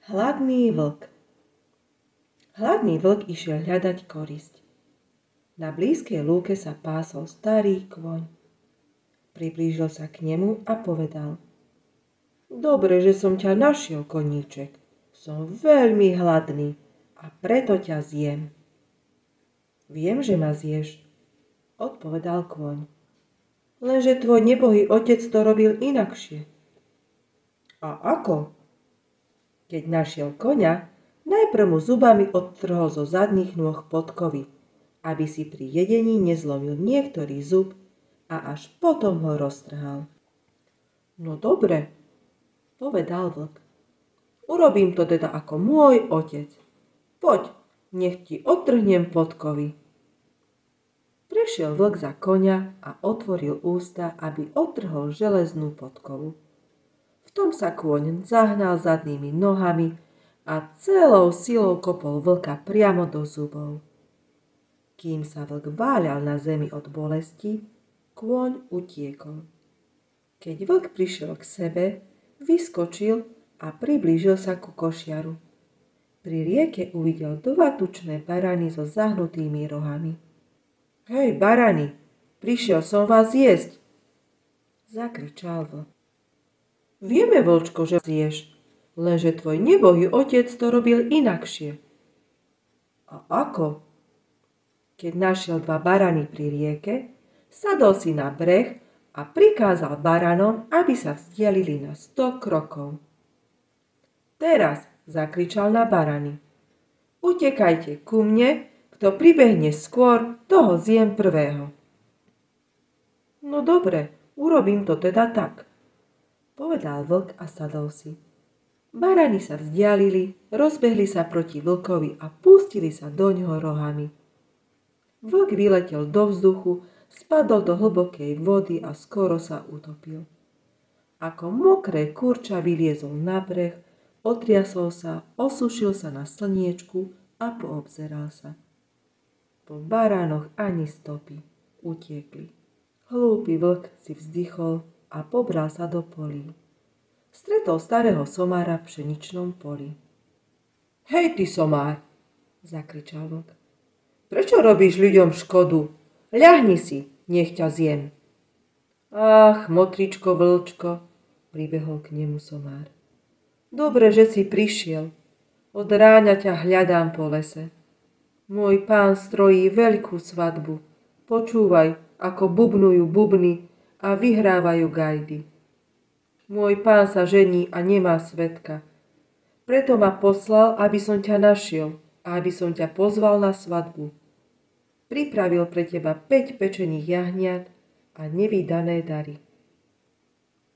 Hladný vlk. Hladný vlk išiel hľadať korisť. Na blízkej lúke sa pásol starý kôň. Priblížil sa k nemu a povedal: Dobre, že som ťa našiel, koníček. Som veľmi hladný a preto ťa zjem. Viem, že ma zješ, odpovedal kôň. Lenže tvoj nebohý otec to robil inakšie. A ako? Keď našiel koňa, najprv mu zubami odtrhol zo zadných nôh podkovy, aby si pri jedení nezlomil niektorý zub, a až potom ho roztrhal. No dobre, povedal vlk. Urobím to teda ako môj otec. Poď, nech ti odtrhnem podkovy. Prešiel vlk za koňa a otvoril ústa, aby odtrhol železnú podkovu. V tom sa kôň zahnal zadnými nohami a celou silou kopol vlka priamo do zubov. Kým sa vlk váľal na zemi od bolesti, kôň utiekol. Keď vlk prišiel k sebe, vyskočil a priblížil sa ku košiaru. Pri rieke uvidel 2 tučné barany so zahnutými rohami. Hej, barani, prišiel som vás jesť, zakričal vlk. Vieme, vlčko, že zješ, lenže tvoj nebohý otec to robil inakšie. A ako? Keď našiel 2 barany pri rieke, sadol si na breh a prikázal baranom, aby sa vzdialili na 100 krokov. Teraz, zakričal na barany, utekajte ku mne, kto pribehne skôr, toho zjem prvého. No dobre, urobím to teda tak, povedal vlk a sadol si. Barani sa vzdialili, rozbehli sa proti vlkovi a pustili sa doňho rohami. Vlk vyletel do vzduchu, spadol do hlbokej vody a skoro sa utopil. Ako mokré kurča vyliezol na breh, otriasol sa, osušil sa na slniečku a poobzeral sa. Po baránoch ani stopy, utiekli. Hlúpy vlk si vzdychol a pobral sa do polí. Stretol starého somára v pšeničnom poli. Hej ty somár, zakričal vlk. Prečo robíš ľuďom škodu? Ľahni si, nech ťa zjem. Ach, motričko vlčko, pribehol k nemu somár. Dobre, že si prišiel. Od ráňa ťa hľadám po lese. Môj pán strojí veľkú svadbu. Počúvaj, ako bubnujú bubny a vyhrávajú gajdy. Môj pán sa žení a nemá svedka. Preto ma poslal, aby som ťa našiel a aby som ťa pozval na svadbu. Pripravil pre teba 5 pečených jahniat a nevídané dary.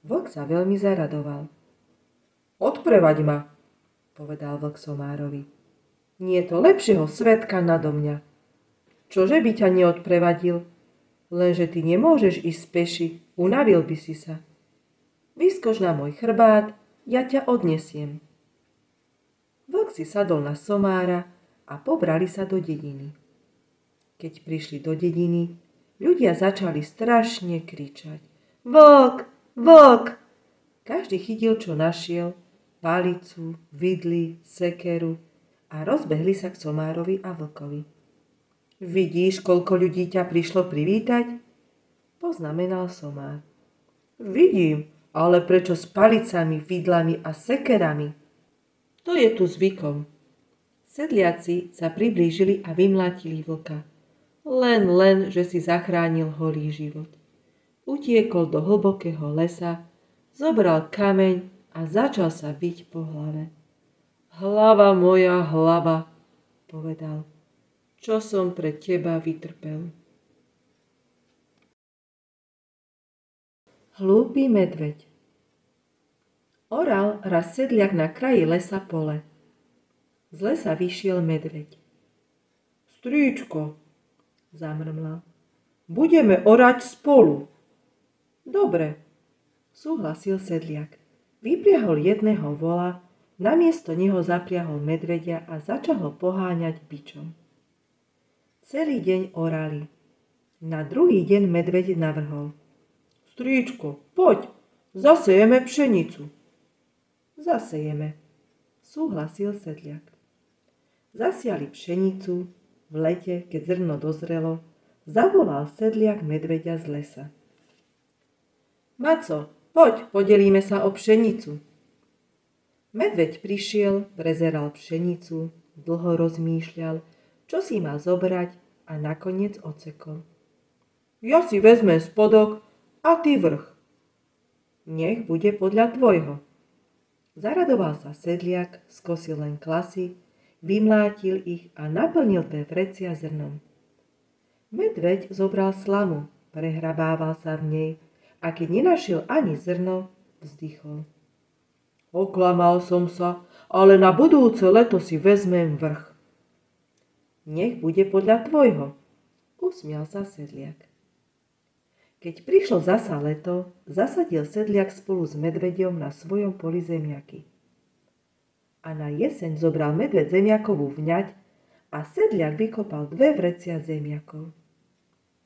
Vlk sa veľmi zaradoval. Odprevaď ma, povedal vlk somárovi. Nie je to lepšieho svedka nado mňa. Čože by ťa neodprevadil? Lenže ty nemôžeš ísť peši, unavil by si sa. Vyskoč na môj chrbát, ja ťa odnesiem. Vlk si sadol na somára a pobrali sa do dediny. Keď prišli do dediny, ľudia začali strašne kričať. Vlk, vlk! Každý chytil, čo našiel, palicu, vidly, sekeru a rozbehli sa k somárovi a vlkovi. Vidíš, koľko ľudí ťa prišlo privítať? Poznamenal somár. Vidím, ale prečo s palicami, vidlami a sekerami? To je tu zvykom. Sedliaci sa priblížili a vymlátili vlka. Len, že si zachránil holý život. Utiekol do hlbokého lesa, zobral kameň a začal sa biť po hlave. Hlava moja hlava, povedal, čo som pre teba vytrpel. Hlúpy medveď. Oral raz sedliak na kraji lesa pole. Z lesa vyšiel medveď. Stríčko, zamrmlal, budeme orať spolu. Dobre, súhlasil sedliak. Vypriahol jedného vola, namiesto neho zapriahol medveďa a začal ho poháňať bičom. Celý deň orali. Na druhý deň medveď navrhol. Stríčko, poď, zasejeme pšenicu. Zasejeme. súhlasil sedliak. Zasiali pšenicu, v lete, keď zrno dozrelo, zavolal sedliak medveďa z lesa. Maco, poď, podelíme sa o pšenicu. Medveď prišiel, prezeral pšenicu, dlho rozmýšľal, čo si má zobrať a nakoniec ocekol. Ja si vezmem spodok a ty vrch. Nech bude podľa tvojho. Zaradoval sa sedliak, skosil len klasy, vymlátil ich a naplnil dve vrecia zrnom. Medveď zobral slamu, prehrabával sa v nej a keď nenašiel ani zrno, vzdychol. Oklamal som sa, ale na budúce leto si vezmem vrch. Nech bude podľa tvojho, usmial sa sedliak. Keď prišlo zasa leto, zasadil sedliak spolu s medveďom na svojom poli zemiaky. A na jeseň zobral medveď zemiakovú vňať a sedliak vykopal dve vrecia zemiakov.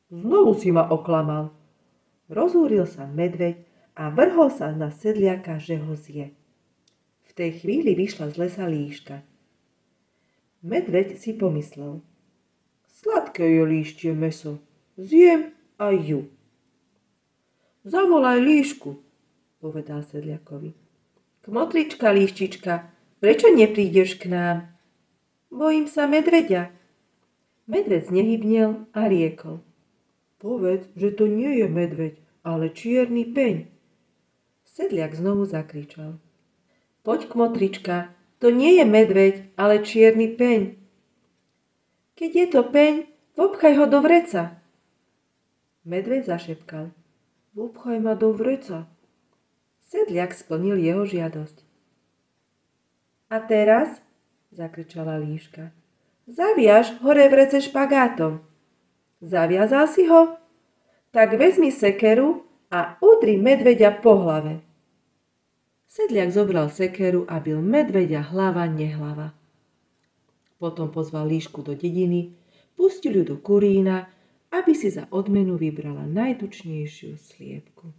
Znovu si ma oklamal. Rozúril sa medveď a vrhol sa na sedliaka, že ho zje. V tej chvíli vyšla z lesa líška. Medveď si pomyslel. Sladké je líštie mäso, zjem aj ju. Zavolaj líšku, povedal sedliakovi. Kmotrička, líštička, prečo neprídeš k nám? Bojím sa medveďa. Medveď znehybnel a riekol. Povedz, že to nie je medveď, ale čierny peň. Sedliak znovu zakričal. Poď, kmotrička, to nie je medveď, ale čierny peň. Keď je to peň, vopchaj ho do vreca. Medveď zašepkal. Vopchaj ma do vreca. Sedliak splnil jeho žiadosť. A teraz, zakričala líška, zaviaž hore vrece špagátom. Zaviazal si ho? Tak vezmi sekeru a udri medveďa po hlave. Sedliak zobral sekeru a bil medveďa hlava nehlava. Potom pozval líšku do dediny, pustil ju do kurína, aby si za odmenu vybrala najtučnejšiu sliepku.